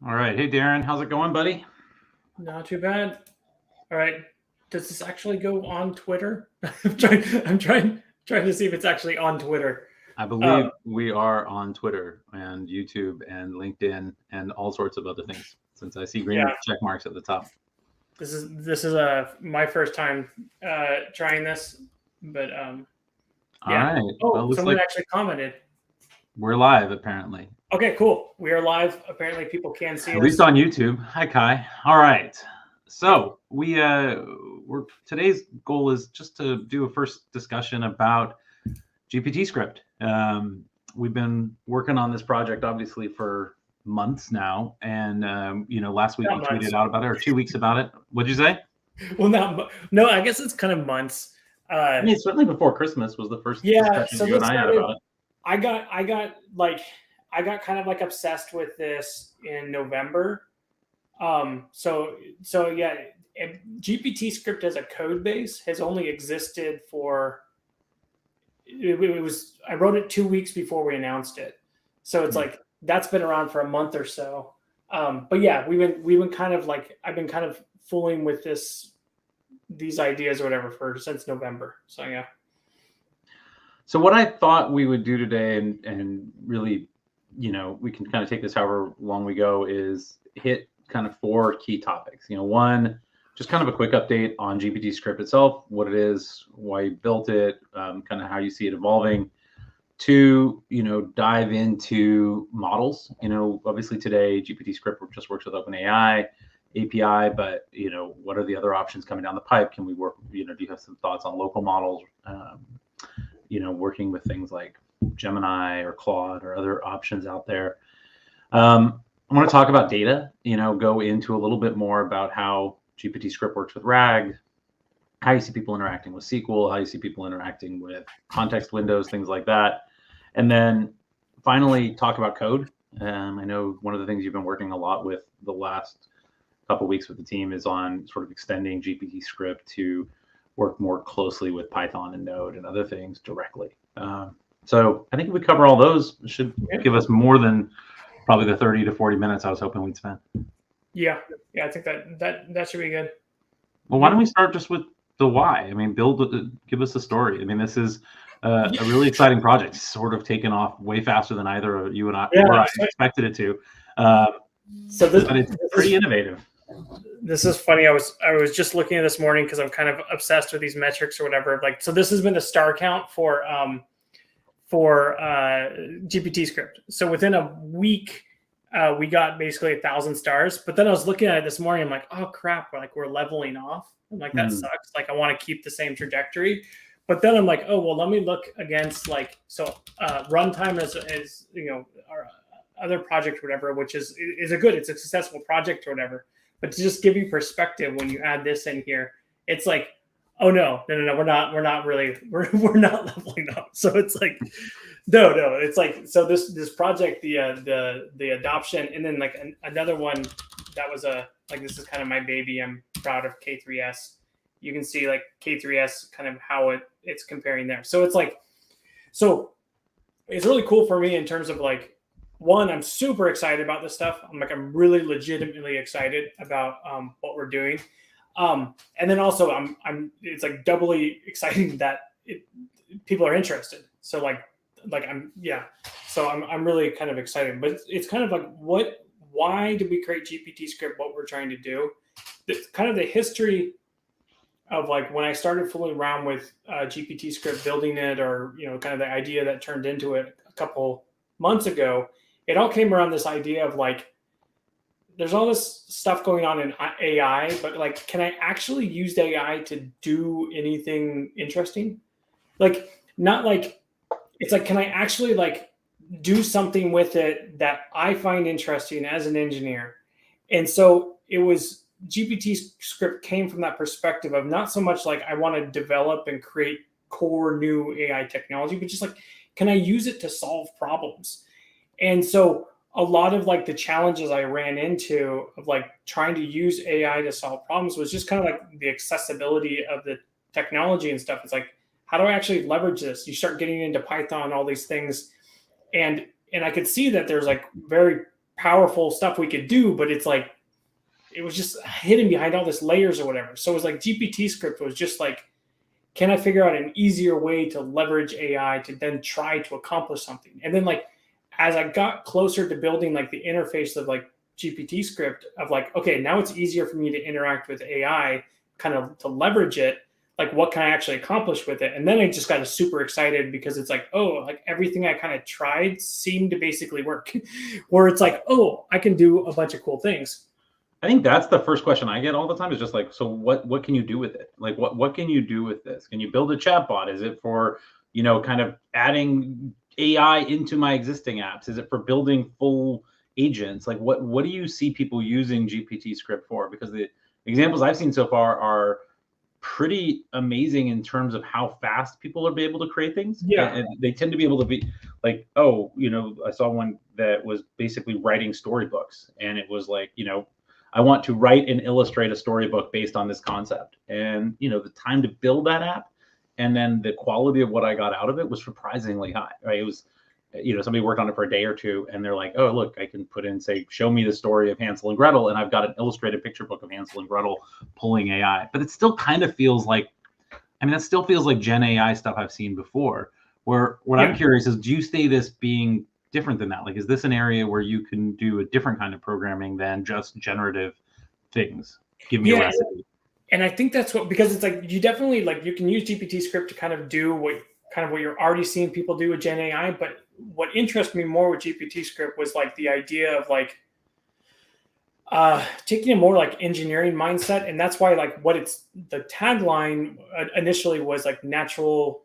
All right. Hey, Darren, how's it going, buddy? Not too bad. All right. Does this actually go on Twitter? I'm trying to see if it's actually on Twitter. I Um, believe we are on Twitter and YouTube and LinkedIn and all sorts of other things since I see green yeah, check marks at the top. this is my first time trying this, but All yeah. right. Well, it Oh, looks someone like actually commented. we're live, apparently, Okay, cool. We are live. Apparently, people can see at least us. on YouTube. Hi, Kai. All right. Yep. So we're today's goal is just to do a first discussion about GPTScript. We've been working on this project obviously for months now, and last week Not you tweeted months. out about it, or 2 weeks about it. What'd you say? Well, no. I guess it's kind of months. I mean, certainly before Christmas was the first Yeah. discussion So you and this I had started. about it. I got kind of like obsessed with this in November. So yeah, GPT script as a code base has only existed for it was I wrote it 2 weeks before we announced it, so it's like that's been around for a month or so. But yeah, we've been kind of like I've been kind of fooling with these ideas or whatever for since November. So yeah, So what I thought we would do today, and really, we can kind of take this however long we go, is hit kind of four key topics. One, just kind of a quick update on GPT-Script itself, what it is, why you built it, kind of how you see it evolving. Two, dive into models. Obviously today GPT-Script just works with OpenAI API, but what are the other options coming down the pipe? Can we work? Do you have some thoughts on local models? Working with things like Gemini or Claude or other options out there. I want to talk about data, go into a little bit more about how GPT-Script works with RAG, how you see people interacting with SQL, how you see people interacting with context windows, things like that. And then finally, talk about code. I know one of the things you've been working a lot with the last couple of weeks with the team is on sort of extending GPT-Script to work more closely with Python and Node and other things directly. So I think if we cover all those, it should give us more than probably the 30 to 40 minutes I was hoping we'd spend. yeah. I think that should be good. Well, why don't we start just with the why? I mean, give us a story. I mean, this is a really exciting project, sort of taken off way faster than either of you and I Yeah. or I expected it to. So But it's pretty innovative. this is funny. I was just looking at this morning because I'm kind of obsessed with these metrics or whatever. Like, so this has been the star count for GPT script. So within a week, we got basically 1,000 stars. But then I was looking at it this morning. I'm like, oh crap, we're leveling off. I'm like, that sucks. Like, I want to keep the same trajectory. But then I'm like, oh well, let me look against runtime is our other project or whatever, which is it's a successful project or whatever. But to just give you perspective, when you add this in here, it's like, oh no, we're not really we're not leveling up. So it's like, no, it's like, so this project, the adoption, and then like another one that was this is kind of my baby. I'm proud of K3S. You can see like K3S kind of how it's comparing there. So it's like, so it's really cool for me in terms of like, one, I'm super excited about this stuff. I'm really legitimately excited about what we're doing. And then also it's like doubly exciting that people are interested. So I'm really kind of excited, but it's kind of like, why did we create GPT script? What we're trying to do, kind of the history of like when I started fooling around with GPT script, building it, or kind of the idea that turned into it a couple months ago. It all came around this idea of like, there's all this stuff going on in AI, but like, can I actually use AI to do anything interesting? Like, not like, it's like, can I actually like do something with it that I find interesting as an engineer? And so it was GPT script came from that perspective of not so much like I want to develop and create core new AI technology, but just like, can I use it to solve problems? And so a lot of like the challenges I ran into of like trying to use AI to solve problems was just kind of like the accessibility of the technology and stuff. It's like, how do I actually leverage this? You start getting into Python, all these things, and I could see that there's like very powerful stuff we could do, but it's like, it was just hidden behind all this layers or whatever. So it was like GPT-Script was just like, can I figure out an easier way to leverage AI to then try to accomplish something? And then like, as I got closer to building like the interface of like GPT-Script of like, okay, now it's easier for me to interact with AI, kind of to leverage it. Like, what can I actually accomplish with it? And then I just got super excited because it's like, oh, like everything I kind of tried seemed to basically work. Where it's like, oh, I can do a bunch of cool things. I think that's the first question I get all the time is just like, so what can you do with it? Like, what can you do with this? Can you build a chatbot? Is it for, kind of adding AI into my existing apps? Is it for building full agents? Like, what do you see people using GPT-Script for? Because the examples I've seen so far are pretty amazing in terms of how fast people are able to create things. Yeah. And they tend to be able to be like, oh, I saw one that was basically writing storybooks, and it was like, I want to write and illustrate a storybook based on this concept. And, the time to build that app and then the quality of what I got out of it was surprisingly high, right? It was, somebody worked on it for a day or two and they're like, oh, look, I can put in, say, show me the story of Hansel and Gretel. And I've got an illustrated picture book of Hansel and Gretel pulling AI. But it still kind of feels like, that still feels like Gen AI stuff I've seen before. Where what I'm curious is, do you see this being different than that? Like, is this an area where you can do a different kind of programming than just generative things? Give me a recipe. And I think that's because it's like, you definitely like, you can use GPT-Script to kind of do what you're already seeing people do with Gen AI. But what interests me more with GPT-Script was like the idea of like taking a more like engineering mindset. And that's why like the tagline initially was like natural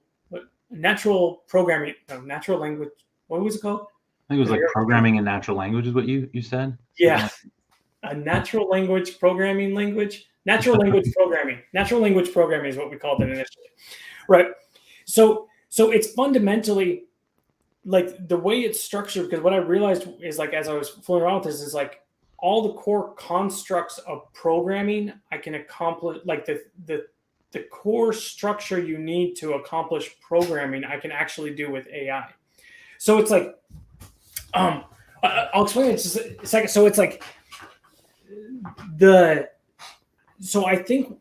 programming, natural language. What was it called? I think it was like programming in natural language is what you said. Yeah. A natural language programming language. Natural language programming. Natural language programming is what we called it initially. Right. So it's fundamentally like the way it's structured, because what I realized is like, as I was fooling around with this, is like all the core constructs of programming I can accomplish, like the core structure you need to accomplish programming, I can actually do with AI. So it's like, I'll explain it just a second. So it's like so I think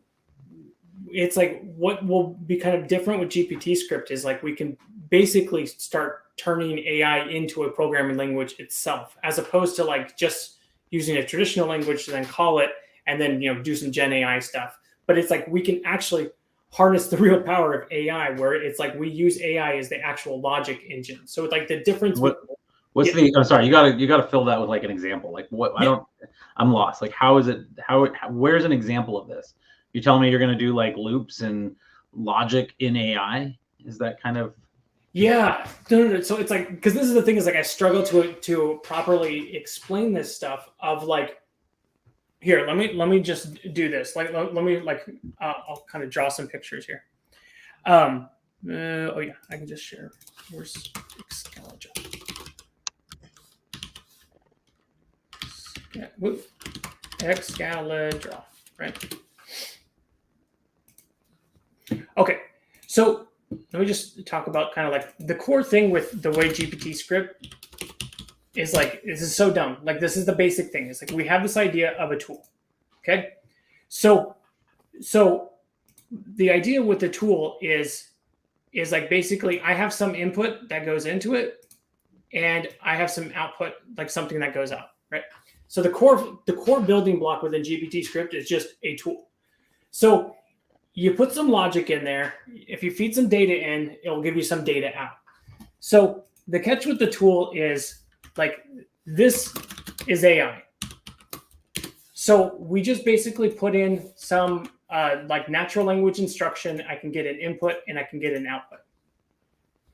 it's like what will be kind of different with GPT-Script is like we can basically start turning AI into a programming language itself, as opposed to like just using a traditional language to then call it and then do some Gen AI stuff. But it's like we can actually harness the real power of AI, where it's like we use AI as the actual logic engine. So it's like the difference. I'm sorry, you gotta fill that with like an example. Like what? I'm lost. Like where's an example of this? You're telling me you're gonna do like loops and logic in AI? Is that kind of? Yeah. No. So it's like, because this is the thing, is like I struggle to properly explain this stuff of like, here, let me just do this. Like, let me like, I'll kind of draw some pictures here. Oh yeah, I can just share. Where's Excalibur? Excalibur, right? Okay, so let me just talk about kind of like the core thing with the way GPT-Script is like, this is so dumb. Like, this is the basic thing. It's like we have this idea of a tool. Okay. So the idea with the tool is like, basically I have some input that goes into it and I have some output, like something that goes out, right? So the core building block within GPT-Script is just a tool. So you put some logic in there. If you feed some data in, it will give you some data out. So the catch with the tool is like, this is AI. So we just basically put in some like natural language instruction. I can get an input and I can get an output.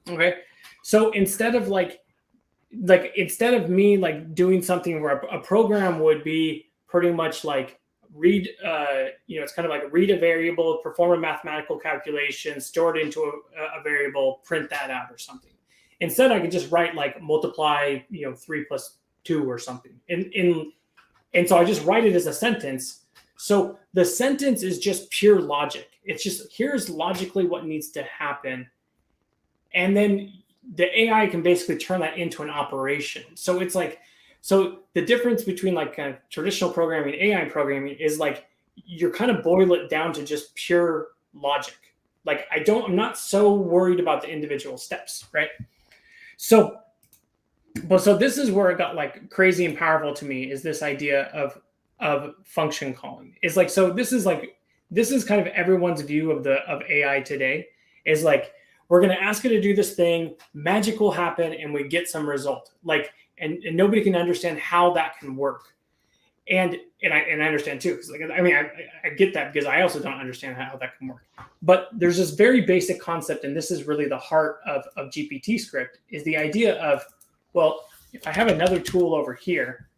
Okay. So instead of instead of me like doing something where a program would be pretty much like read, it's kind of like read a variable, perform a mathematical calculation, store it into a variable, print that out or something. Instead, I could just write like multiply, 3 + 2 or something. And so I just write it as a sentence. So the sentence is just pure logic. It's just, here's logically what needs to happen. And then the AI can basically turn that into an operation. So it's like, So the difference between like kind of traditional programming and AI programming is like you're kind of boil it down to just pure logic. Like I'm not so worried about the individual steps, right? So this is where it got like crazy and powerful to me, is this idea of function calling. Is like, so this is kind of everyone's view of AI today, is like, we're going to ask it to do this thing, magic will happen, and we get some result. Like, and nobody can understand how that can work. And I understand too, because like, I mean, I get that, because I also don't understand how that can work. But there's this very basic concept, and this is really the heart of GPTScript, is the idea of, well, if I have another tool over here,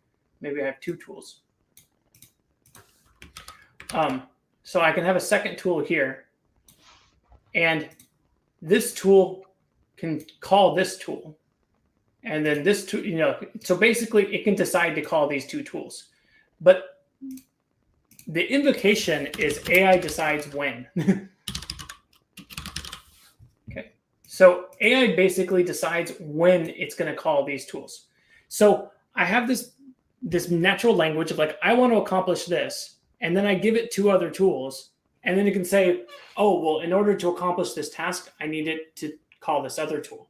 maybe I have two tools. So I can have a second tool here, and this tool can call this tool, and then this tool, so basically it can decide to call these two tools. But the invocation is AI decides when. Okay. So AI basically decides when it's going to call these tools. So I have this natural language of like, I want to accomplish this, and then I give it two other tools, and then it can say, oh, well, in order to accomplish this task, I need it to call this other tool.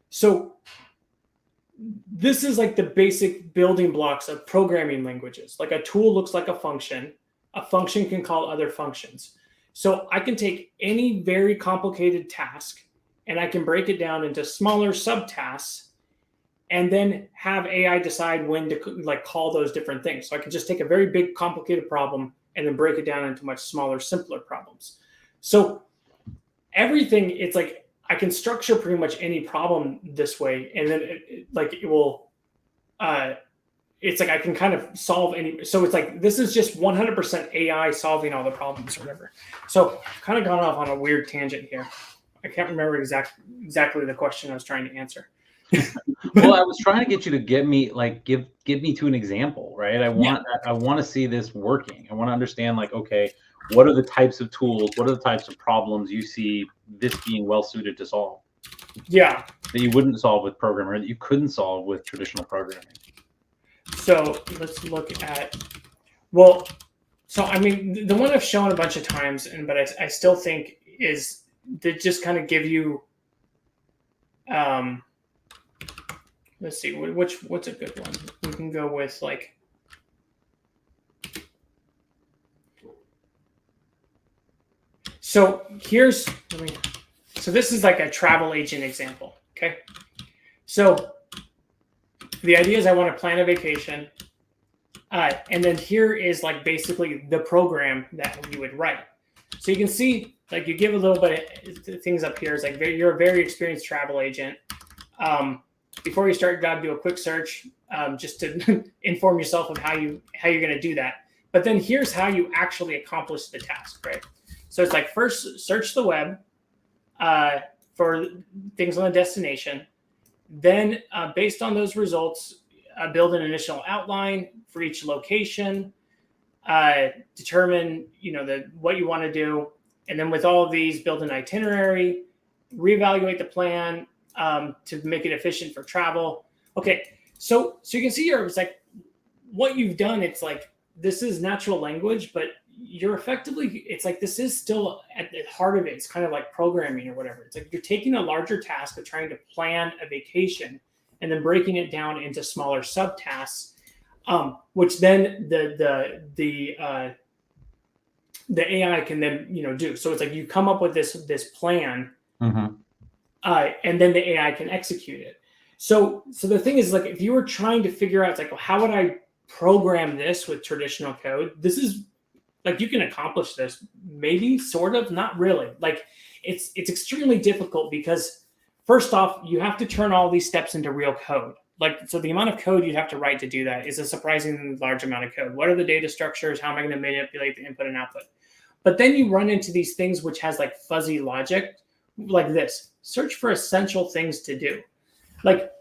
So this is like the basic building blocks of programming languages. Like a tool looks like a function can call other functions. So I can take any very complicated task and I can break it down into smaller subtasks, and then have AI decide when to like call those different things. So I can just take a very big complicated problem and then break it down into much smaller, simpler problems. So everything, it's like, I can structure pretty much any problem this way, and then it will, it's like I can kind of solve any. So it's like, this is just 100% AI solving all the problems or whatever. So I've kind of gone off on a weird tangent here. I can't remember exactly the question I was trying to answer. Well, I was trying to get you to give me to an example, right? I want to see this working. I want to understand, like, okay, what are the types of tools? What are the types of problems you see this being well suited to solve? Yeah. That you wouldn't solve with programming, or that you couldn't solve with traditional programming. So let's look at, well, so I mean, the one I've shown a bunch of times, but I still think is to just kind of give you, let's see, what's a good one? We can go with like, so so this is like a travel agent example, okay? So the idea is I want to plan a vacation, and then here is like basically the program that you would write. So you can see, like, you give a little bit of things up here. It's like, you're a very experienced travel agent. Before you start, you got to do a quick search just to inform yourself of how you're going to do that. But then here's how you actually accomplish the task, right? So it's like, first search the web for things on the destination. Then based on those results, build an initial outline for each location, determine what you want to do. And then with all of these, build an itinerary, reevaluate the plan to make it efficient for travel. Okay, so you can see here, it's like what you've done, it's like, this is natural language, but you're effectively, it's like, this is still at the heart of it. It's kind of like programming or whatever. It's like you're taking a larger task of trying to plan a vacation and then breaking it down into smaller subtasks, which then the AI can then do. So it's like you come up with this plan, and then the AI can execute it. So the thing is, like, if you were trying to figure out, it's like, well, how would I program this with traditional code? This is like, you can accomplish this, maybe, sort of, not really. Like, it's extremely difficult because, first off, you have to turn all these steps into real code. Like, so the amount of code you'd have to write to do that is a surprisingly large amount of code. What are the data structures? How am I going to manipulate the input and output? But then you run into these things which has like fuzzy logic, like this: search for essential things to do. Like,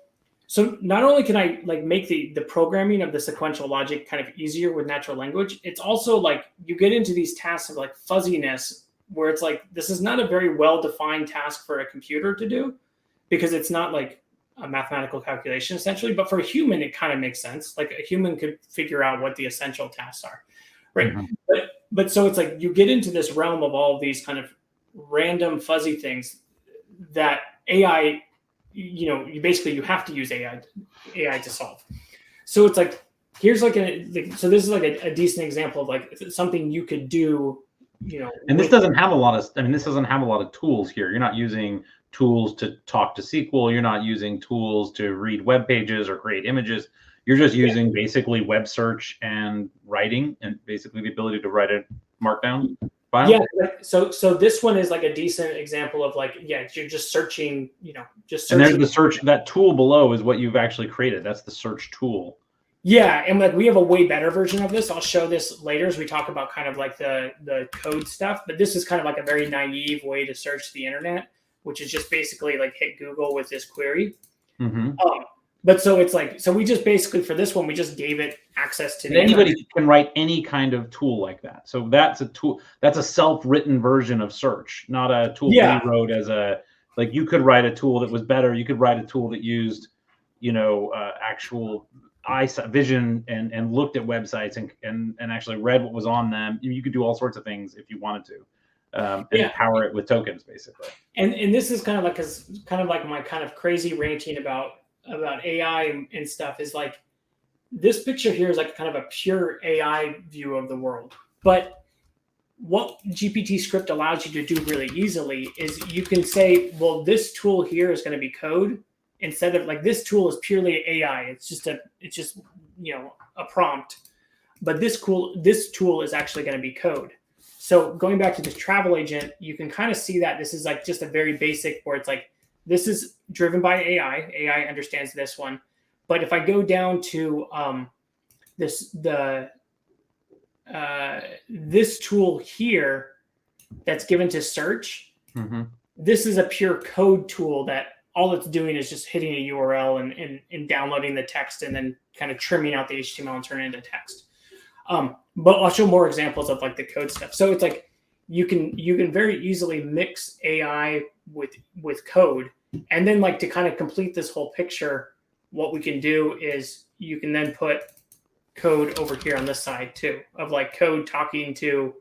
so not only can I like make the programming of the sequential logic kind of easier with natural language, it's also like you get into these tasks of like fuzziness where it's like, this is not a very well-defined task for a computer to do, because it's not like a mathematical calculation essentially. But for a human, it kind of makes sense. Like a human could figure out what the essential tasks are, right? Mm-hmm. But so it's like you get into this realm of all of these kind of random fuzzy things that AI, you have to use AI to solve. So it's like, here's like so this is like a decent example of like something you could do, And this doesn't have a lot of, this doesn't have a lot of tools here. You're not using tools to talk to SQL. You're not using tools to read web pages or create images. You're just using basically web search and writing, and basically the ability to write a markdown file. Yeah. So this one is like a decent example of like, yeah, you're just searching, just searching. And there's the search, that tool below is what you've actually created. That's the search tool. Yeah, and like we have a way better version of this. I'll show this later as we talk about kind of like the code stuff. But this is kind of like a very naive way to search the internet, which is just basically like hit Google with this query. Mm-hmm. But so it's like, so we just basically for this one we just gave it access to the anybody internet. can write any kind of tool like that. So that's a tool. That's a self-written version of search, not a tool we wrote as a, like you could write a tool that was better. You could write a tool that used, actual vision and looked at websites and actually read what was on them. You could do all sorts of things if you wanted to, and power it with tokens basically. And this is kind of like my kind of crazy ranting about AI and stuff is like, this picture here is like kind of a pure AI view of the world. But what GPTScript allows you to do really easily is you can say, well, this tool here is going to be code, instead of like this tool is purely AI. It's just a prompt. But this tool is actually going to be code. So going back to this travel agent, you can kind of see that this is like just a very basic where it's like, this is driven by AI. AI understands this one. But if I go down to this tool here that's given to search, this is a pure code tool that all it's doing is just hitting a URL and downloading the text and then kind of trimming out the HTML and turning it into text. But I'll show more examples of like the code stuff. So it's like you can very easily mix AI with code. And then like to kind of complete this whole picture, what we can do is you can then put code over here on this side too, of like code talking to,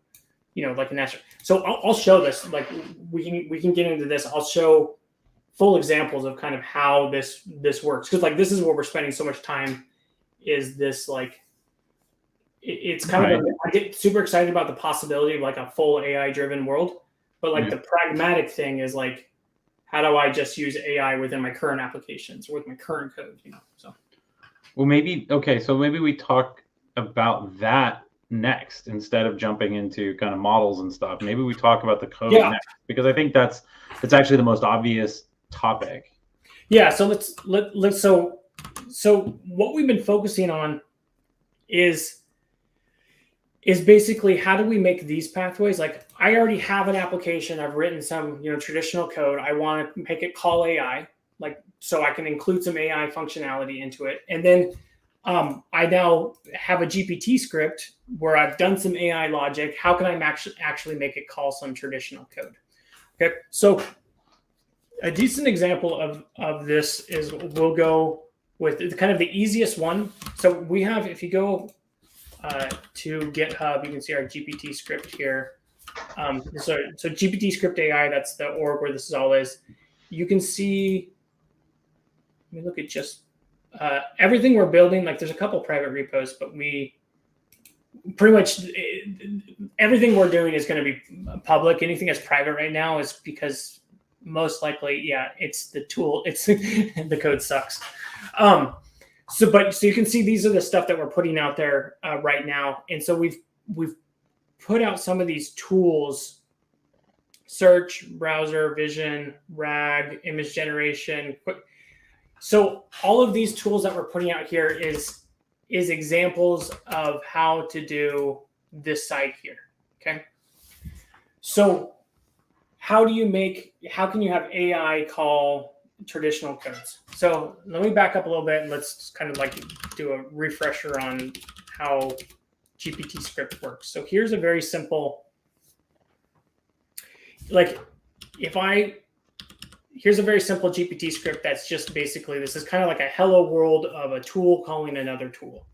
like an astronaut. So I'll show this, like we can get into this. I'll show full examples of kind of how this works. Cause like, this is where we're spending so much time is this like, it's kind of, I get super excited about the possibility of like a full AI driven world, but like the pragmatic thing is like, how do I just use AI within my current applications or with my current code, So, well, maybe we talk about that next instead of jumping into kind of models and stuff. Maybe we talk about the code next, because I think that's actually the most obvious topic. Yeah. So let's so what we've been focusing on is basically how do we make these pathways? Like I already have an application. I've written some, traditional code. I want to make it call AI, like, so I can include some AI functionality into it. And then I now have a GPT script where I've done some AI logic. How can I actually make it call some traditional code? Okay. So a decent example of this is we'll go with kind of the easiest one. So we have, if you go to GitHub, you can see our GPT script here. So GPTScript AI, that's the org where this is all is. You can see, let me look at just everything we're building. Like there's a couple private repos, but we pretty much everything we're doing is going to be public. Anything that's private right now is because most likely, it's the tool. It's the code sucks. So you can see these are the stuff that we're putting out there right now. And so we've put out some of these tools: search, browser, vision, RAG, image generation. So all of these tools that we're putting out here is examples of how to do this side here. Okay. So how can you have AI call traditional codes? So let me back up a little bit and let's kind of like do a refresher on how GPTScript works. So here's a very simple, like if I here's a very simple GPT script that's just basically, this is kind of like a hello world of a tool calling another tool.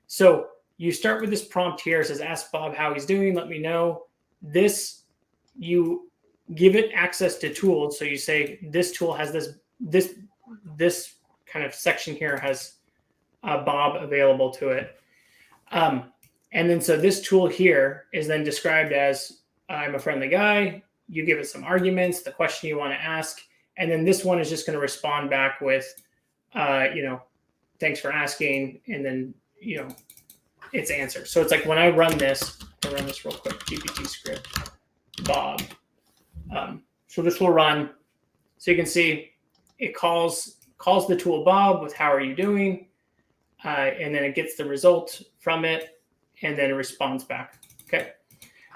So you start with this prompt here. It says, ask Bob how he's doing. Let me know. This, you give it access to tools. So you say, this tool has this kind of section here has Bob available to it. And then, so this tool here is then described as, I'm a friendly guy. You give it some arguments, the question you want to ask. And then this one is just going to respond back with, thanks for asking. And then, its answer. So it's like when I run this, I'll run this real quick, GPTScript, Bob. So this will run. So you can see it calls the tool Bob with how are you doing? And then it gets the result from it, and then it responds back. Okay.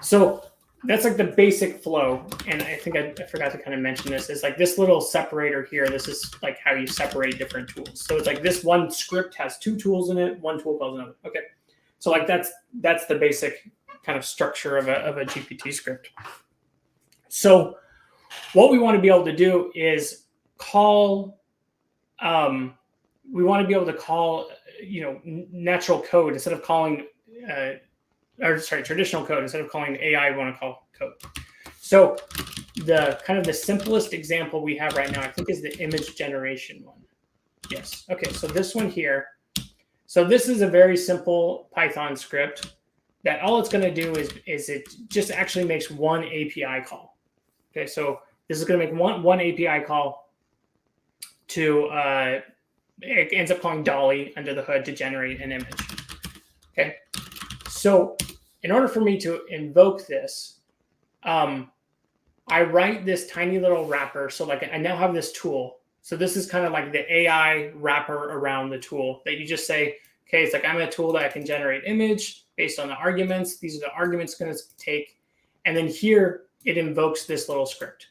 So that's like the basic flow. And I think I forgot to kind of mention this. It's like this little separator here. This is like how you separate different tools. So it's like this one script has two tools in it. One tool calls another. Okay. So like that's the basic kind of structure of a GPT script. So what we want to be able to do is call, natural code instead of calling, traditional code. Instead of calling AI, we want to call code. So the kind of the simplest example we have right now, I think, is the image generation one. Yes. Okay. So this one here. So this is a very simple Python script that all it's going to do is it just actually makes one API call. Okay. So this is going to make one API call to, it ends up calling Dolly under the hood to generate an image. Okay. So in order for me to invoke this, I write this tiny little wrapper. So like I now have this tool. So this is kind of like the AI wrapper around the tool that you just say, okay, it's like I'm a tool that I can generate image based on the arguments. These are the arguments it's going to take. And then here it invokes this little script.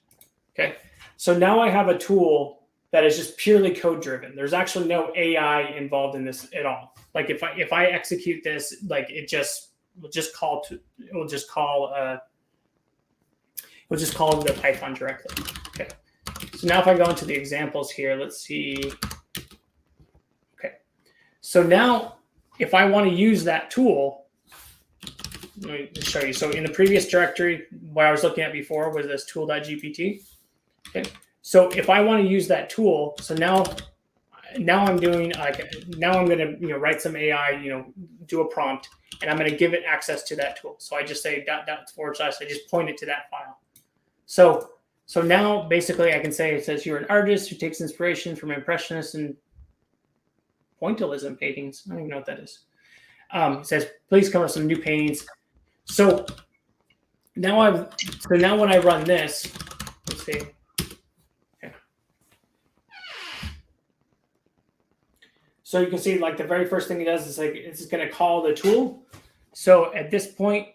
Okay. So now I have a tool that is just purely code driven. There's actually no AI involved in this at all. Like if I execute this, like it will just call the Python directly. Okay. So now if I go into the examples here, let's see. Okay. So now if I want to use that tool, let me just show you. So in the previous directory, what I was looking at before was this tool.gpt. Okay. So if I want to use that tool, so now I'm doing now I'm going to write some AI, do a prompt, and I'm going to give it access to that tool. So I just say .. I just point it to that file. So now basically I can say, it says you're an artist who takes inspiration from impressionists and pointillism paintings. I don't even know what that is. It says, please come up with some new paintings. So now when I run this, let's see. Okay. So you can see like the very first thing it does is like it's going to call the tool. So at this point,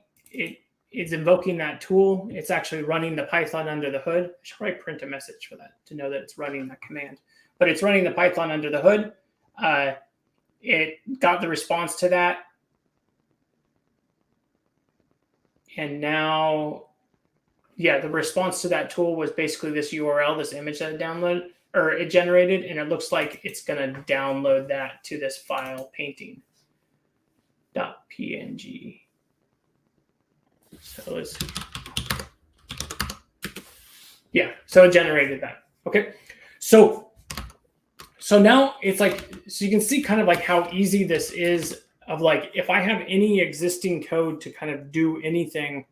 it's invoking that tool. It's actually running the Python under the hood. I should probably print a message for that to know that it's running that command. But it's running the Python under the hood. It got the response to that. And now, the response to that tool was basically this URL, this image that it generated. And it looks like it's going to download that to this file, painting.png. So let's see. So it generated that. Okay. So now it's like, so you can see kind of like how easy this is of like, if I have any existing code to kind of do anything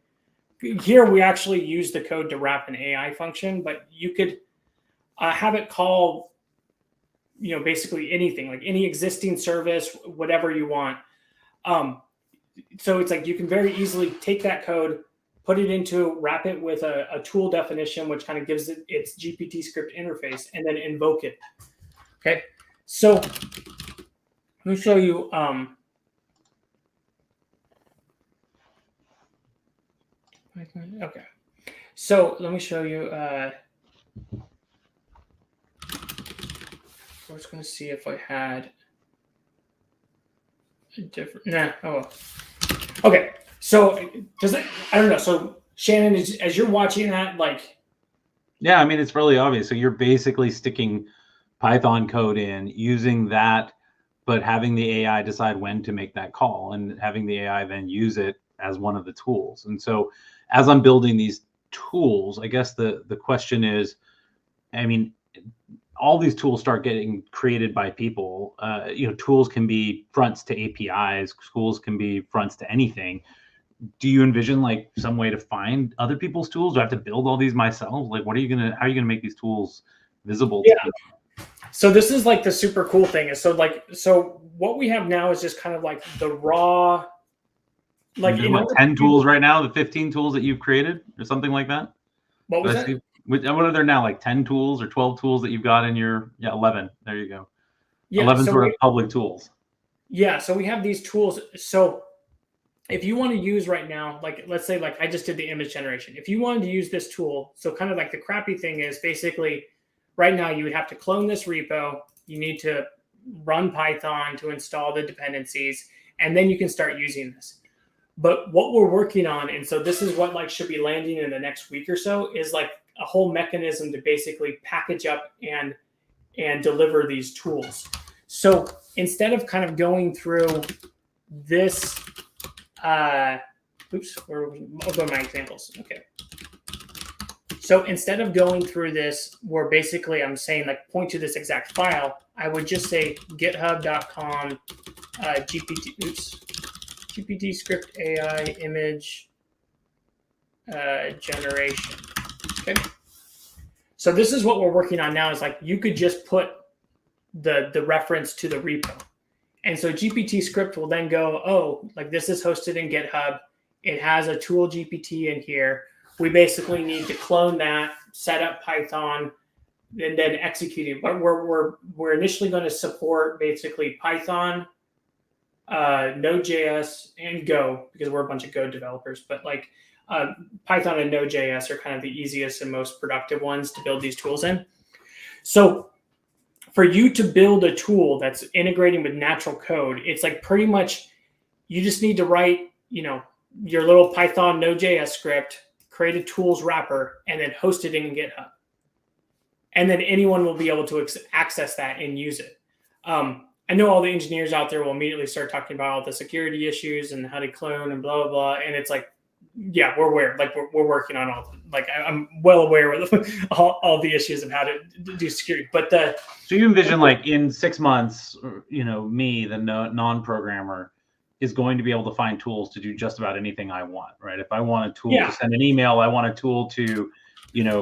here, we actually use the code to wrap an AI function, but you could have it call, basically anything, like any existing service, whatever you want. So it's like you can very easily take that code, wrap it with a tool definition, which kind of gives it its GPTScript interface, and then invoke it. Okay, so let me show you. Okay, so let me show you. I was going to see if I had a different. Nah. Oh well. Okay, so I don't know. So Shannon, as you're watching that, like, Yeah, I mean, it's really obvious. So you're basically sticking Python code in, using that, but having the AI decide when to make that call and having the AI then use it as one of the tools. And so as I'm building these tools, I guess the question is, I mean, all these tools start getting created by people. Tools can be fronts to APIs, tools can be fronts to anything. Do you envision like some way to find other people's tools? Do I have to build all these myself? Like, how are you gonna make these tools visible to Yeah. people? So this is like the super cool thing is so what we have now is just kind of like the raw, like There's in what, order 10 to do, tools right now, the 15 tools that you've created or something like that? what was Did I that? see? What are there now? Like 10 tools or 12 tools that you've got in your, yeah, 11. There you go. Yeah. 11 sort of public tools. So we have these tools. So if you want to use right now, like let's say like I just did the image generation. If you wanted to use this tool, so kind of like the crappy thing is basically right now you would have to clone this repo. You need to run Python to install the dependencies, and then you can start using this. But what we're working on, and so this is what like should be landing in the next week or so, is like a whole mechanism to basically package up and deliver these tools. So instead of kind of going through this, I'll go to my examples. Okay. So instead of going through this, where basically I'm saying like point to this exact file, I would just say github.com GPTscript AI image generation. Okay. So this is what we're working on now. Is like you could just put the reference to the repo. And so GPTScript will then go, oh, like this is hosted in GitHub. It has a tool GPT in here. We basically need to clone that, set up Python, and then execute it. But we're initially going to support basically Python, Node.js, and Go, because we're a bunch of Go developers. But like Python and Node.js are kind of the easiest and most productive ones to build these tools in. So for you to build a tool that's integrating with natural code, it's like pretty much you just need to write, your little Python Node.js script, create a tools wrapper, and then host it in GitHub. And then anyone will be able to access that and use it. I know all the engineers out there will immediately start talking about all the security issues and how to clone and blah, blah, blah. And it's like, yeah, we're aware. Like we're working on all. Like I'm well aware of all the issues of how to do security. But so you envision like in 6 months, me, the non-programmer, is going to be able to find tools to do just about anything I want, right? If I want a tool to send an email, I want a tool to,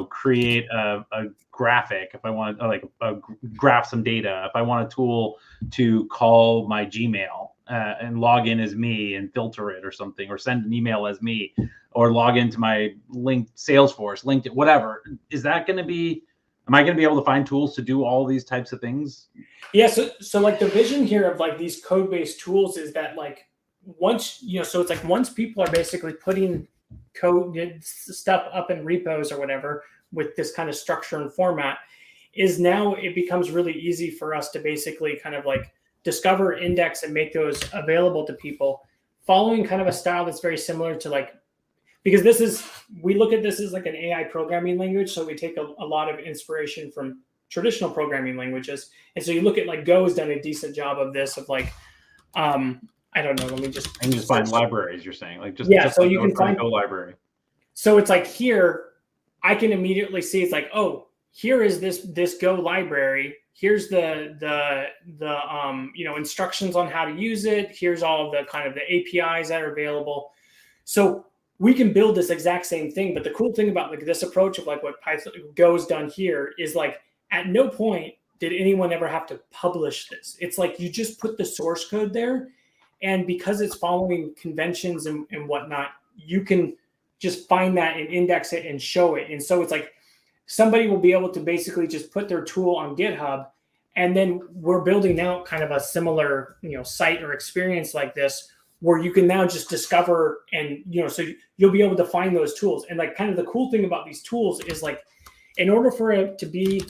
create a graphic. If I want to graph some data, if I want a tool to call my Gmail and log in as me and filter it or something, or send an email as me, or log into my Salesforce, LinkedIn, whatever, am I going to be able to find tools to do all these types of things? Yeah. So like the vision here of like these code-based tools is that like once, so it's like once people are basically putting code stuff up in repos or whatever with this kind of structure and format, is now it becomes really easy for us to basically kind of like discover, index, and make those available to people following kind of a style that's very similar to like, because we look at this as like an AI programming language. So we take a lot of inspiration from traditional programming languages. And so you look at like Go has done a decent job of this, of like, I don't know, let me just. I can just find libraries, you're saying, like just so like you can find Go library. So it's like here, I can immediately see it's like, oh, here is this Go library. Here's the instructions on how to use it. Here's all of the kind of the APIs that are available. So we can build this exact same thing. But the cool thing about like this approach of like what Python Go's done here is like at no point did anyone ever have to publish this. It's like you just put the source code there, and because it's following conventions and whatnot, you can just find that and index it and show it. And so it's like somebody will be able to basically just put their tool on GitHub, and then we're building out kind of a similar, site or experience like this where you can now just discover and, so you'll be able to find those tools. And like kind of the cool thing about these tools is like, in order for it to be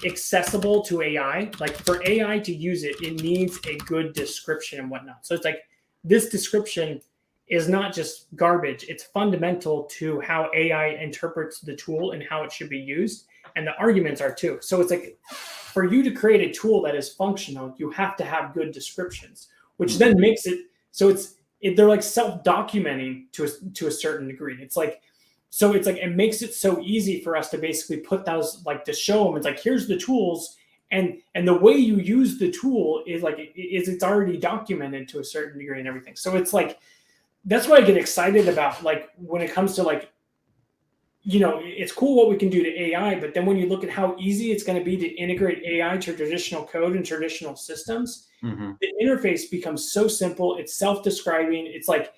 accessible to AI, like for AI to use it, it needs a good description and whatnot. So it's like this description is not just garbage. It's fundamental to how AI interprets the tool and how it should be used. and the arguments are too. So it's like, for you to create a tool that is functional, you have to have good descriptions, which then makes it so they're like self-documenting to a certain degree. It's like, so it's like, it makes it so easy for us to basically put those, like, to show them, it's like, here's the tools, and the way you use the tool is like, it's already documented to a certain degree and everything. So it's like, that's what I get excited about, like, when it comes to, like, it's cool what we can do to AI, but then when you look at how easy it's going to be to integrate AI to traditional code and traditional systems, the interface becomes so simple. It's self-describing. It's like,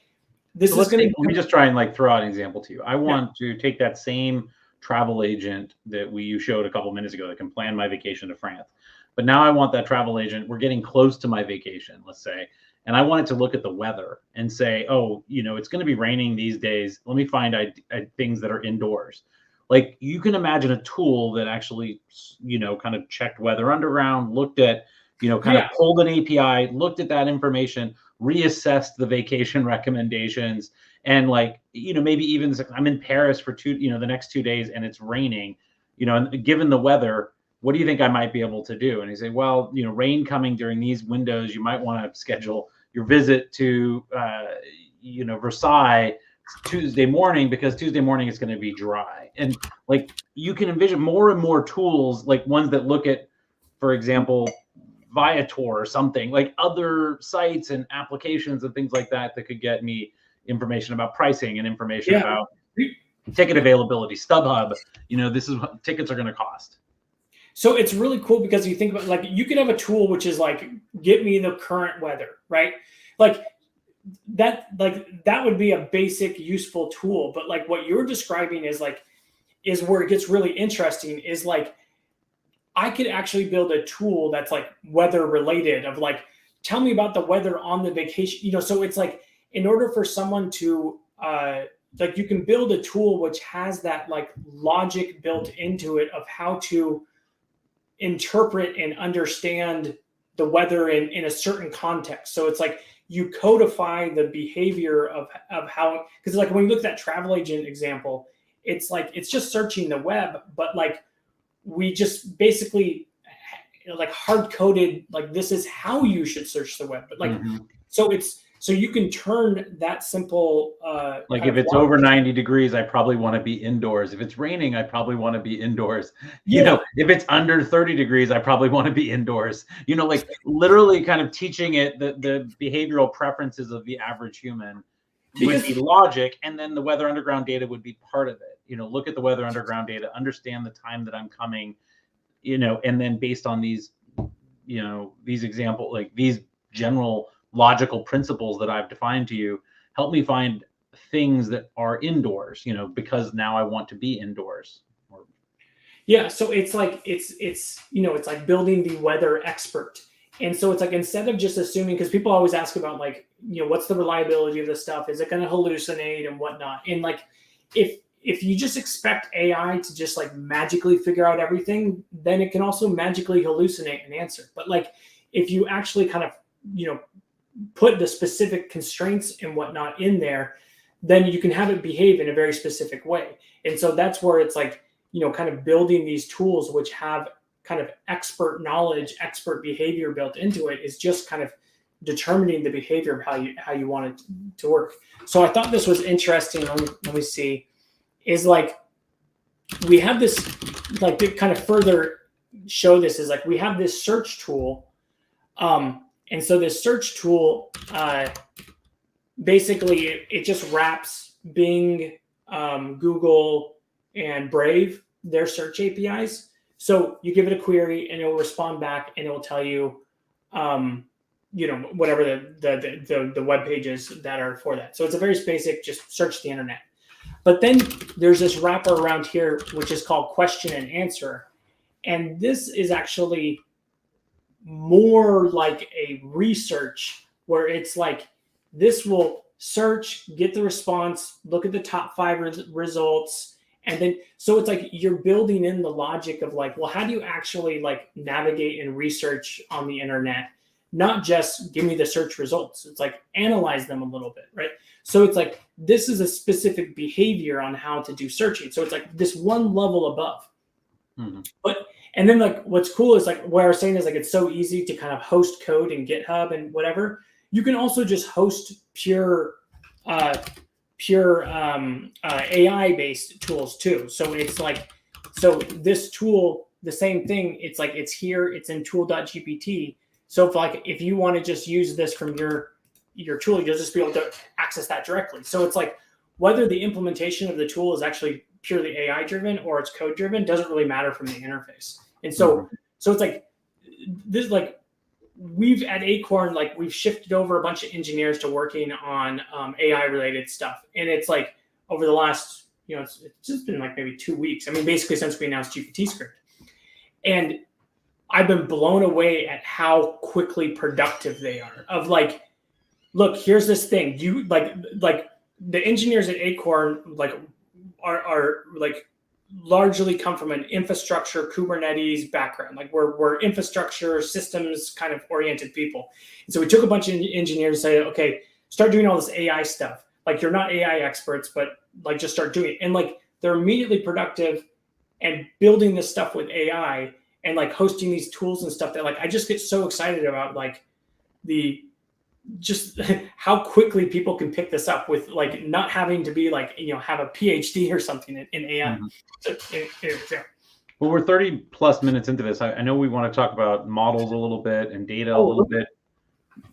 this is going to. Let me just try and like throw out an example to you. I want to take that same travel agent that you showed a couple minutes ago that can plan my vacation to France, but now I want that travel agent. We're getting close to my vacation, let's say, and I want it to look at the weather and say, oh, it's going to be raining these days. Let me find things that are indoors. Like, you can imagine a tool that actually, kind of checked Weather Underground, looked at, kind of pulled an API, looked at that information, reassessed the vacation recommendations, and like, maybe even I'm in Paris for the next 2 days and it's raining, and given the weather, what do you think I might be able to do? And you say, well, rain coming during these windows, you might want to schedule your visit to, Versailles Tuesday morning, because Tuesday morning is going to be dry. And like, you can envision more and more tools, like ones that look at, for example, Viator or something, like other sites and applications and things like that could get me information about pricing and information about ticket availability, StubHub. This is what tickets are going to cost. So it's really cool because you think about, like, you could have a tool which is like, get me the current weather, right? Like that would be a basic useful tool. But like what you're describing is where it gets really interesting, is like, I could actually build a tool that's like weather related, of like, tell me about the weather on the vacation. So it's like, in order for someone to, like, you can build a tool which has that like logic built into it of how to interpret and understand the weather in a certain context. So it's like, you codify the behavior of how, because like when you look at that travel agent example, it's like, it's just searching the web, but like, we just basically like hard coded, like, this is how you should search the web. But like, so you can turn that simple, like, if it's over 90 degrees, I probably want to be indoors. If it's raining, I probably want to be indoors. If it's under 30 degrees, I probably want to be indoors. Like, literally kind of teaching it the behavioral preferences of the average human would be logic. And then the Weather Underground data would be part of it. Look at the Weather Underground data, understand the time that I'm coming, and then based on these, these examples, like these general logical principles that I've defined to you, help me find things that are indoors, because now I want to be indoors. So it's like, it's like building the weather expert. And so it's like, instead of just assuming, because people always ask about like, what's the reliability of this stuff? Is it going to hallucinate and whatnot? And like, if you just expect AI to just like magically figure out everything, then it can also magically hallucinate an answer. But like, if you actually kind of, put the specific constraints and whatnot in there, then you can have it behave in a very specific way. And so that's where it's like, kind of building these tools which have kind of expert knowledge, expert behavior built into it, is just kind of determining the behavior of how you want it to work. So I thought this was interesting. Let me see, is like, we have this, like, to kind of further show this, is like, we have this search tool. And so this search tool, basically it just wraps Bing, Google, and Brave, their search APIs. So you give it a query and it will respond back and it will tell you, whatever the web pages that are for that. So it's a very basic, just search the internet. But then there's this wrapper around here, which is called question and answer. And this is actually more like a research, where it's like, this will search, get the response, look at the top 5 results. And then, so it's like, you're building in the logic of like, well, how do you actually like navigate and research on the internet? Not just give me the search results. It's like, analyze them a little bit, right? So it's like, this is a specific behavior on how to do searching. So it's like this one level above. But and then like what's cool is like what I was saying is like it's so easy to kind of host code in GitHub and whatever. You can also just host pure AI based tools too. So it's like this tool, the same thing. It's like it's here. It's in tool.gpt. So if you want to just use this from your tool, you'll just be able to access that directly. So it's like whether the implementation of the tool is actually purely AI driven or it's code driven doesn't really matter from the interface. And so it's like this, like we've at Acorn, like we've shifted over a bunch of engineers to working on AI related stuff. And it's like over the last, it's just been like maybe 2 weeks. I mean, basically since we announced GPTScript. And I've been blown away at how quickly productive they are. Of like, look, here's this thing. You like the engineers at Acorn are like largely come from an infrastructure Kubernetes background. Like we're infrastructure systems kind of oriented people. And so we took a bunch of engineers and said, okay, start doing all this AI stuff. Like you're not AI experts, but like just start doing it. And like they're immediately productive and building this stuff with AI and like hosting these tools and stuff that like I just get so excited about like just how quickly people can pick this up with like not having to be like have a PhD or something in AI. So, yeah. Well, we're 30 plus minutes into this. I know we want to talk about models a little bit and data a little bit.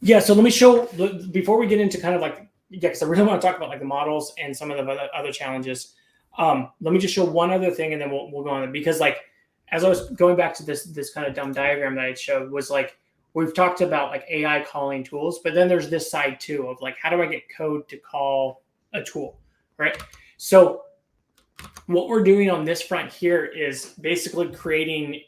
Yeah. So let me show before we get into kind of like because I really want to talk about like the models and some of the other challenges. Let me just show one other thing and then we'll go on it because like as I was going back to this kind of dumb diagram that I showed was like we've talked about like AI calling tools, but then there's this side too of like, how do I get code to call a tool, right? So what we're doing on this front here is basically creating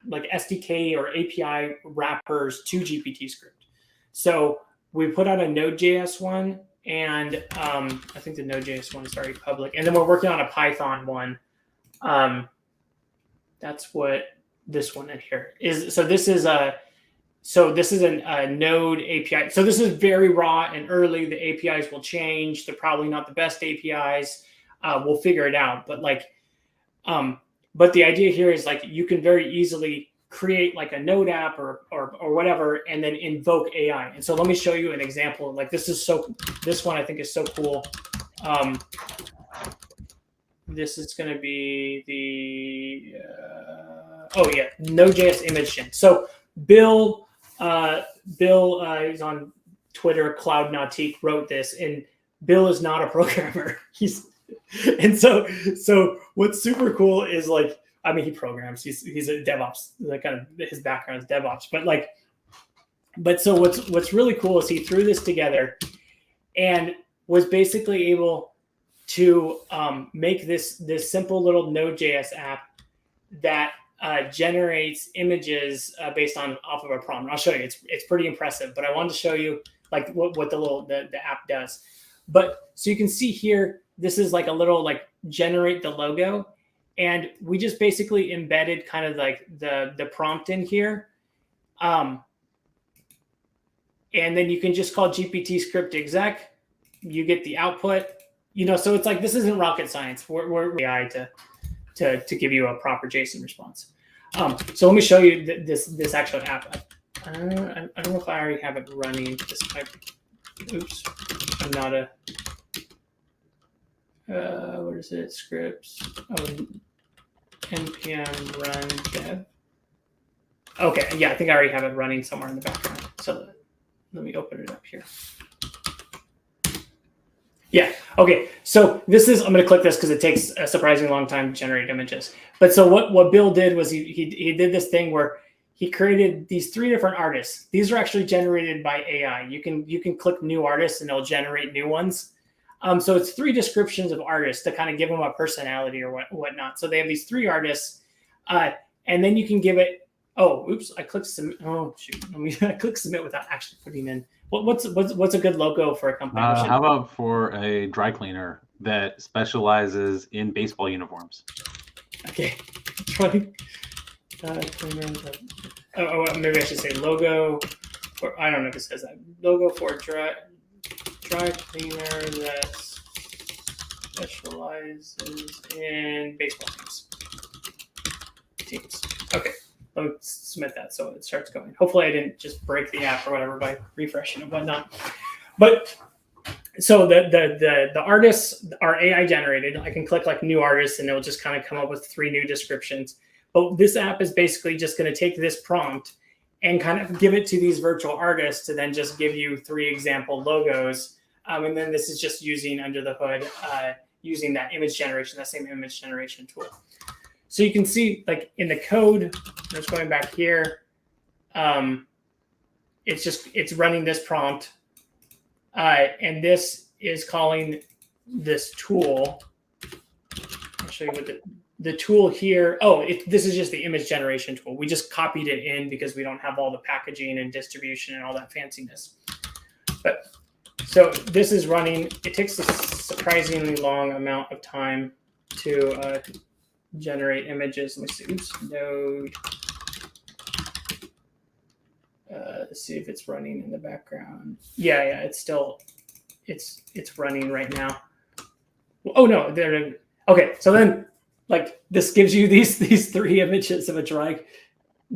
like SDK or API wrappers to GPTScript. So we put out a Node.js one, and I think the Node.js one is already public. And then we're working on a Python one. That's what this one in here is. So this is a Node API. So this is very raw and early. The APIs will change. They're probably not the best APIs. We'll figure it out. But like, but the idea here is like you can very easily create like a Node app or whatever, and then invoke AI. And so let me show you an example. Like this one I think is so cool. This is going to be the Node.js image gen. So Bill is on Twitter. Cloud Nautique wrote this, and Bill is not a programmer. So what's super cool is like, I mean, he programs. He's a DevOps. Like kind of his background is DevOps, but so what's really cool is he threw this together, and was basically able to make this simple little Node.js app that generates images based off of a prompt. And I'll show you. It's pretty impressive. But I wanted to show you like what the app does. But so you can see here, this is like a little like generate the logo, and we just basically embedded kind of like the prompt in here, and then you can just call GPTScript exec. You get the output. So it's like this isn't rocket science. We're AI to give you a proper JSON response. So let me show you this actual app. I don't know if I already have it running. Oops, I'm not a. What is it? Scripts. npm run dev. Okay, yeah, I think I already have it running somewhere in the background. So let me open it up here. Yeah. Okay. So this is, I'm going to click this because it takes a surprisingly long time to generate images. But so what Bill did was he did this thing where he created these 3 different artists. These are actually generated by AI. You can click new artists and it'll generate new ones. So it's 3 descriptions of artists to kind of give them a personality or whatnot. So they have these 3 artists, and then you can give it. Oh, oops! I clicked submit. Oh shoot! I clicked submit without actually putting in. What's a good logo for a company? How about for a dry cleaner that specializes in baseball uniforms? Okay, dry cleaner. Maybe I should say logo. Or I don't know if it says that. Logo for dry cleaner that specializes in baseball games. Teams. Okay, let me submit that so it starts going. Hopefully I didn't just break the app or whatever by refreshing and whatnot. But so the artists are AI generated. I can click like new artists and it'll just kind of come up with 3 new descriptions. But this app is basically just going to take this prompt and kind of give it to these virtual artists to then just give you 3 example logos. And then this is just using under the hood, using that image generation, that same image generation tool. So you can see like in the code, just going back here, it's running this prompt. And this is calling this tool. I'll show you what the tool here. Oh, this is just the image generation tool. We just copied it in because we don't have all the packaging and distribution and all that fanciness. But so this is running. It takes a surprisingly long amount of time to generate images. Let me see. Oops, node. Let's see if it's running in the background. Yeah, it's still, it's running right now. Oh no, there. Okay, so then like this gives you these 3 images of a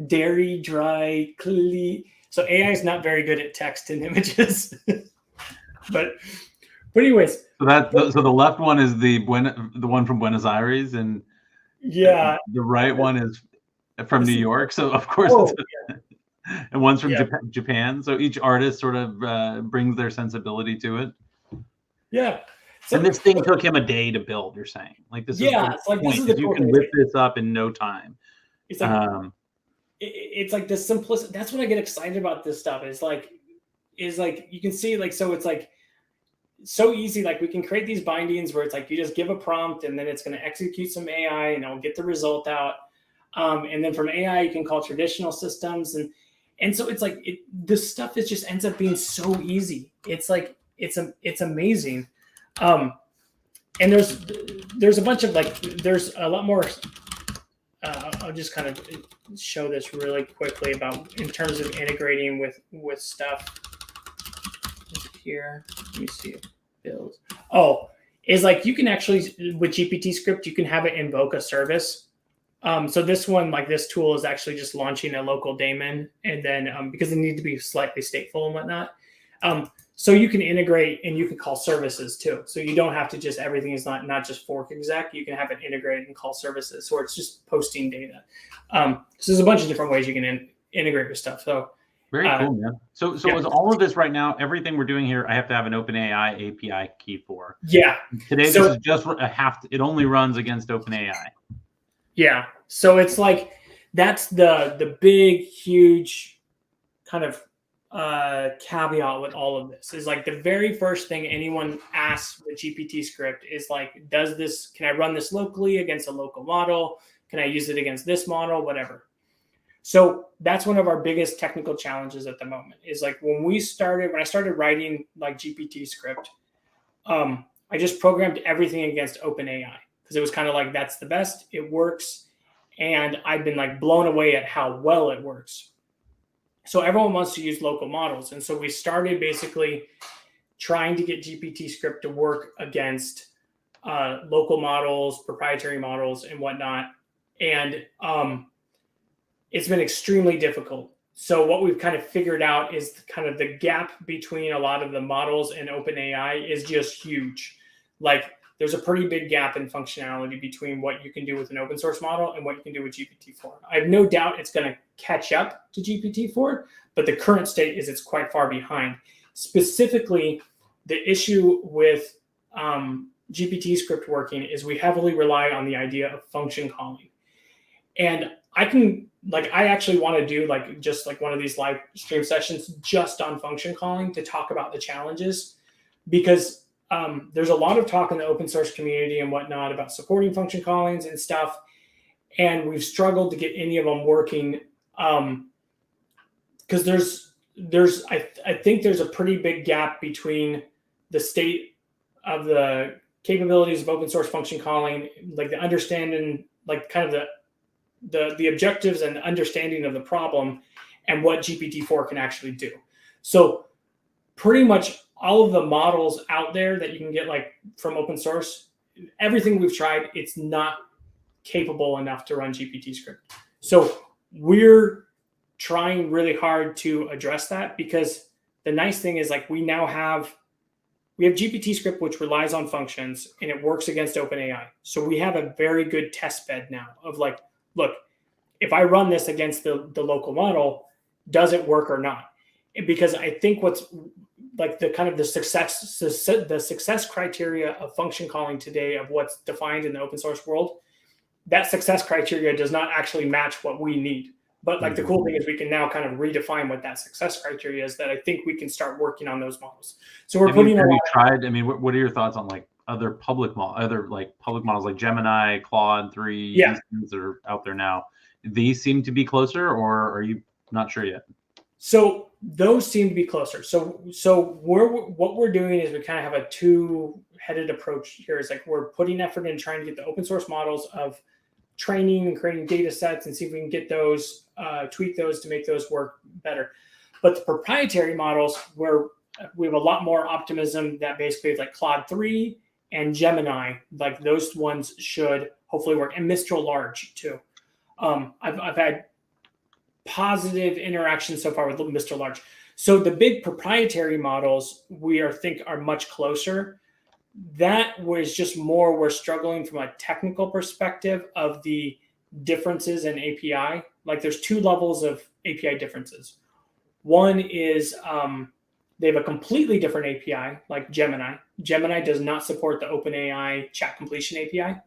dairy, clean. So AI is not very good at text and images, but anyways. So the left one is the one from Buenos Aires, and yeah, the right one is from New York. So of course, and one's from Japan. So each artist sort of brings their sensibility to it. Yeah. So, and this thing took him a day to build. You're saying, like this? It's like this is the you can whip this up in no time. It's like it's like the simplicity. That's what I get excited about this stuff. Is like you can see like so it's like so easy. Like we can create these bindings where it's like you just give a prompt and then it's going to execute some AI and it'll get the result out. And then from AI you can call traditional systems and so it's like this stuff is just ends up being so easy. It's like it's amazing. And there's a bunch of like there's a lot more. I'll just kind of show this really quickly about in terms of integrating with stuff here. Let me see it builds. Oh, is like you can actually with GPTScript you can have it invoke a service. So this one, like this tool, is actually just launching a local daemon, and then because they need to be slightly stateful and whatnot. So you can integrate and you can call services too. So you don't have to just everything is not just fork exec. You can have it integrate and call services, or it's just posting data. So there's a bunch of different ways you can integrate with stuff. So very cool, man. So is all of this right now? Everything we're doing here, I have to have an OpenAI API key for. Yeah. Today, this is just it only runs against OpenAI. Yeah. So it's like that's the big, huge kind of caveat with all of this is like the very first thing anyone asks with GPTScript is like, can I run this locally against a local model? Can I use it against this model? Whatever. So that's one of our biggest technical challenges at the moment is like when I started writing like GPTScript, I just programmed everything against OpenAI because it was kind of like, that's the best, it works. And I've been like blown away at how well it works. So everyone wants to use local models. And so we started basically trying to get GPTScript to work against local models, proprietary models and whatnot. And it's been extremely difficult. So what we've kind of figured out is kind of the gap between a lot of the models and OpenAI is just huge. Like there's a pretty big gap in functionality between what you can do with an open source model and what you can do with GPT-4. I have no doubt it's going to catch up to GPT-4, but the current state is it's quite far behind. Specifically, the issue with GPTScript working is we heavily rely on the idea of function calling. And I actually want to do like just like one of these live stream sessions just on function calling to talk about the challenges, because there's a lot of talk in the open source community and whatnot about supporting function callings and stuff. And we've struggled to get any of them working because I think there's a pretty big gap between the state of the capabilities of open source function calling, like the understanding, like kind of the objectives and the understanding of the problem and what GPT-4 can actually do. So pretty much all of the models out there that you can get like from open source, everything we've tried, it's not capable enough to run GPTScript. So we're trying really hard to address that, because the nice thing is like we have GPTScript, which relies on functions and it works against OpenAI. So we have a very good test bed now of like, look, if I run this against the local model, does it work or not? Because I think what's like the success criteria of function calling today, of what's defined in the open source world, that success criteria does not actually match what we need. But like the cool thing is we can now kind of redefine what that success criteria is, that I think we can start working on those models. So we're putting have you tried, I mean, what are your thoughts on like other public models like Gemini, Claude 3, these things that are out there now? These seem to be closer, or are you not sure yet? So those seem to be closer. So what we're doing is we kind of have a two-headed approach here. Is like we're putting effort in trying to get the open source models of training and creating data sets and see if we can get those, tweak those to make those work better. But the proprietary models, where we have a lot more optimism that basically it's like Claude 3 and Gemini, like those ones should hopefully work, and Mistral Large too. I've had positive interaction so far with Mr. Large. So the big proprietary models we think are much closer. That was just more, we're struggling from a technical perspective of the differences in API. Like there's two levels of API differences. One is they have a completely different API, like Gemini. Gemini does not support the OpenAI chat completion API.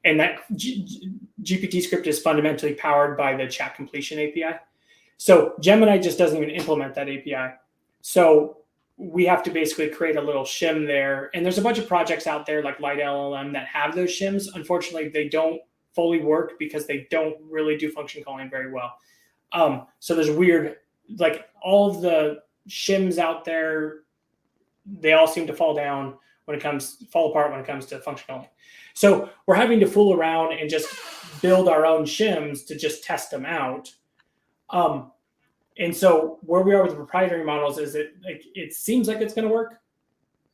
And that GPTScript is fundamentally powered by the chat completion API. So Gemini just doesn't even implement that API. So we have to basically create a little shim there. And there's a bunch of projects out there like Light LLM that have those shims. Unfortunately, they don't fully work because they don't really do function calling very well. So there's weird, like all of the shims out there, they all seem to fall apart when it comes to function calling. So we're having to fool around and just build our own shims to just test them out. And so where we are with the proprietary models is that it seems like it's going to work,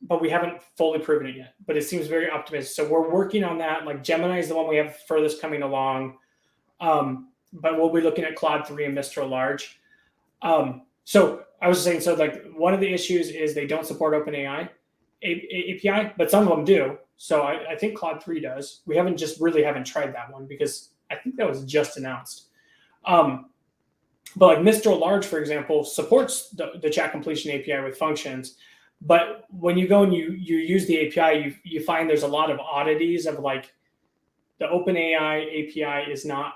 but we haven't fully proven it yet. But it seems very optimistic. So we're working on that. Like Gemini is the one we have furthest coming along. But we'll be looking at Claude 3 and Mistral Large. So I was saying, so like one of the issues is they don't support OpenAI API, but some of them do. So I think Claude 3 does. We haven't tried that one because I think that was just announced. But like Mistral Large, for example, supports the chat completion API with functions. But when you go and you use the API, you find there's a lot of oddities of like the OpenAI API is not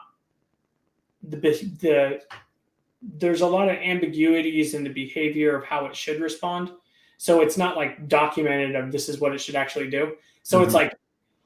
there's a lot of ambiguities in the behavior of how it should respond. So it's not like documented of this is what it should actually do. So it's like,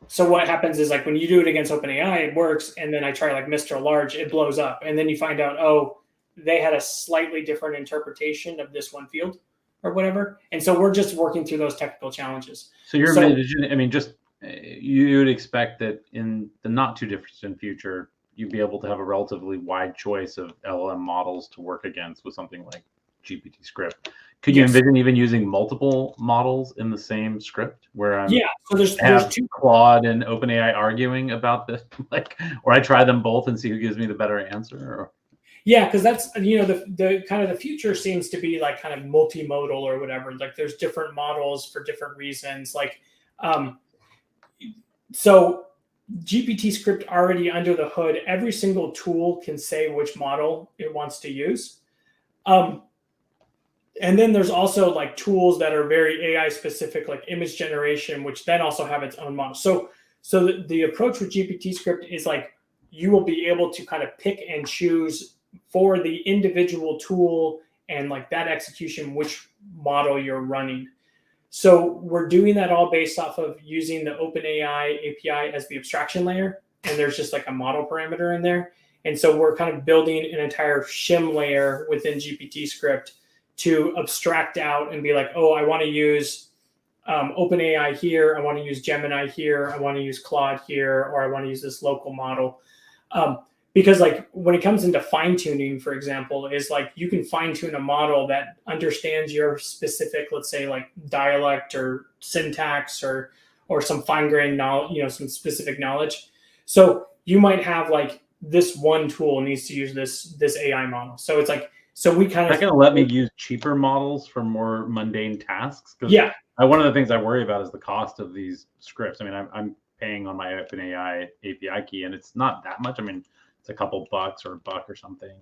so what happens is like when you do it against OpenAI, it works. And then I try like Mistral Large, it blows up. And then you find out, oh, they had a slightly different interpretation of this one field or whatever. And so we're just working through those technical challenges. So I mean, just you would expect that in the not too distant future, you'd be able to have a relatively wide choice of LLM models to work against with something like GPTScript. Could you envision even using multiple models in the same script where so there's two Claude and OpenAI arguing about this, like, or I try them both and see who gives me the better answer? Or... Yeah, because that's, the kind of the future seems to be like kind of multimodal or whatever. Like there's different models for different reasons. Like, so GPTScript already under the hood, every single tool can say which model it wants to use. And then there's also like tools that are very AI specific, like image generation, which then also have its own model. So the approach with GPTScript is like, you will be able to kind of pick and choose for the individual tool and like that execution, which model you're running. So we're doing that all based off of using the OpenAI API as the abstraction layer. And there's just like a model parameter in there. And so we're kind of building an entire shim layer within GPTScript to abstract out and be like, oh, I want to use OpenAI here. I want to use Gemini here. I want to use Claude here, or I want to use this local model. Because like when it comes into fine tuning, for example, is like you can fine tune a model that understands your specific, let's say like dialect or syntax or some fine grained knowledge, some specific knowledge. So you might have like this one tool needs to use this AI model. So it's like, so we kind of going to let me use cheaper models for more mundane tasks. Yeah. One of the things I worry about is the cost of these scripts. I mean, I'm paying on my OpenAI API key, and it's not that much. I mean, it's a couple bucks or a buck or something,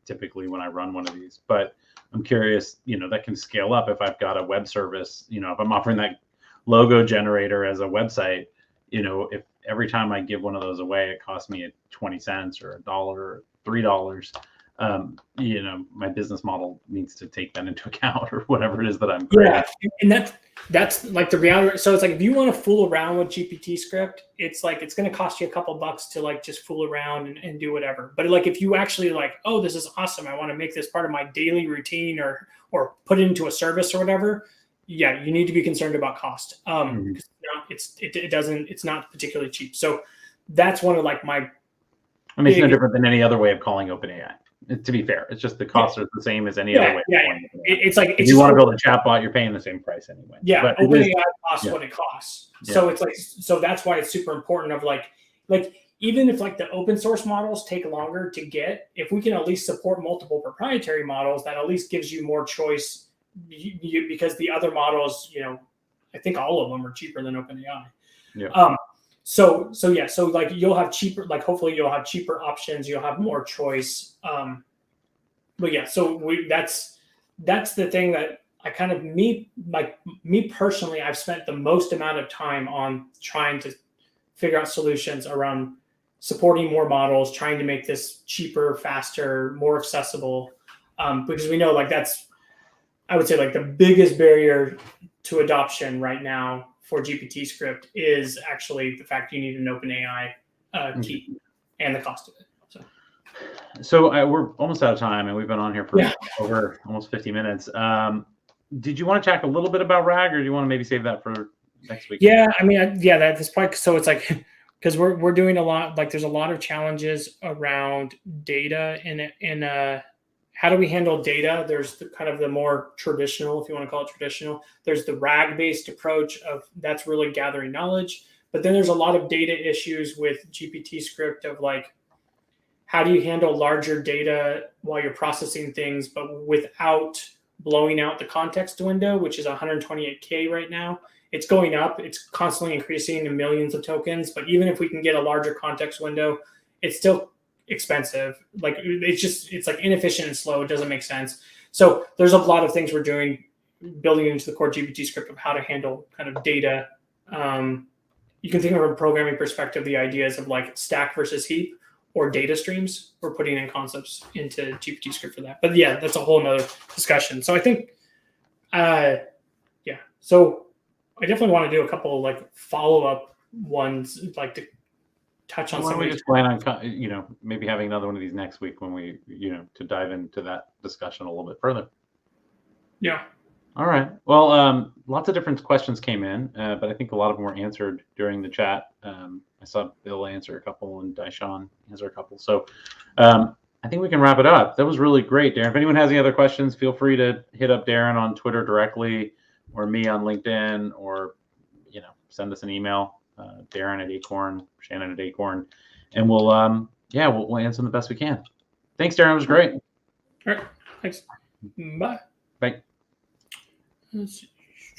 typically when I run one of these. But I'm curious, that can scale up if I've got a web service, if I'm offering that logo generator as a website, if every time I give one of those away, it costs me 20 cents or $1 or $3, my business model needs to take that into account, or whatever it is that I'm creating. Yeah, and that's like the reality. So it's like, if you want to fool around with GPTScript, it's like, it's going to cost you a couple bucks to like just fool around and do whatever. But like, if you actually like, oh, this is awesome, I want to make this part of my daily routine, or put it into a service or whatever, yeah, you need to be concerned about cost. It's not particularly cheap. So that's one of like my. I mean, it's no different than any other way of calling OpenAI. To be fair, it's just the costs are the same as any other way. Yeah, it's like, if you want to build a chatbot, you're paying the same price anyway. Yeah, but OpenAI costs what it costs. Yeah. So it's like, so that's why it's super important of like even if like the open source models take longer to get, if we can at least support multiple proprietary models, that at least gives you more choice, because the other models, I think all of them are cheaper than OpenAI. Yeah. So like you'll have cheaper, like hopefully you'll have cheaper options, you'll have more choice. But yeah, so that's the thing that I kind of, me personally, I've spent the most amount of time on trying to figure out solutions around supporting more models, trying to make this cheaper, faster, more accessible. Because we know like that's, I would say like the biggest barrier to adoption right now for GPTScript is actually the fact you need an OpenAI key and the cost of it. So we're almost out of time, and we've been on here for over almost 50 minutes. Did you want to talk a little bit about RAG, or do you want to maybe save that for next week? Yeah, I mean, that's probably, so it's like, because we're doing a lot, like there's a lot of challenges around data in how do we handle data? There's the kind of the more traditional, if you want to call it traditional, there's the RAG-based approach of that's really gathering knowledge. But then there's a lot of data issues with GPTScript of like, how do you handle larger data while you're processing things, but without blowing out the context window, which is 128K right now. It's going up. It's constantly increasing to millions of tokens. But even if we can get a larger context window, it's still expensive. Like it's like inefficient and slow. It doesn't make sense. So there's a lot of things we're doing, building into the core GPTScript of how to handle kind of data. You can think of from a programming perspective, the ideas of like stack versus heap or data streams. We're putting in concepts into GPTScript for that. But yeah, that's a whole nother discussion. So I think, so I definitely want to do a couple of like follow-up ones, like to touch on some of these. We just plan on, maybe having another one of these next week when we, to dive into that discussion a little bit further. Yeah. All right. Well, lots of different questions came in, but I think a lot of them were answered during the chat. I saw Bill answer a couple and Daishan answer a couple. So I think we can wrap it up. That was really great, Darren. If anyone has any other questions, feel free to hit up Darren on Twitter directly, or me on LinkedIn, or send us an email, Darren at Acorn, Shannon at Acorn, and we'll answer them the best we can. Thanks, Darren. It was great. All right. Thanks. Bye. Bye. Let's see.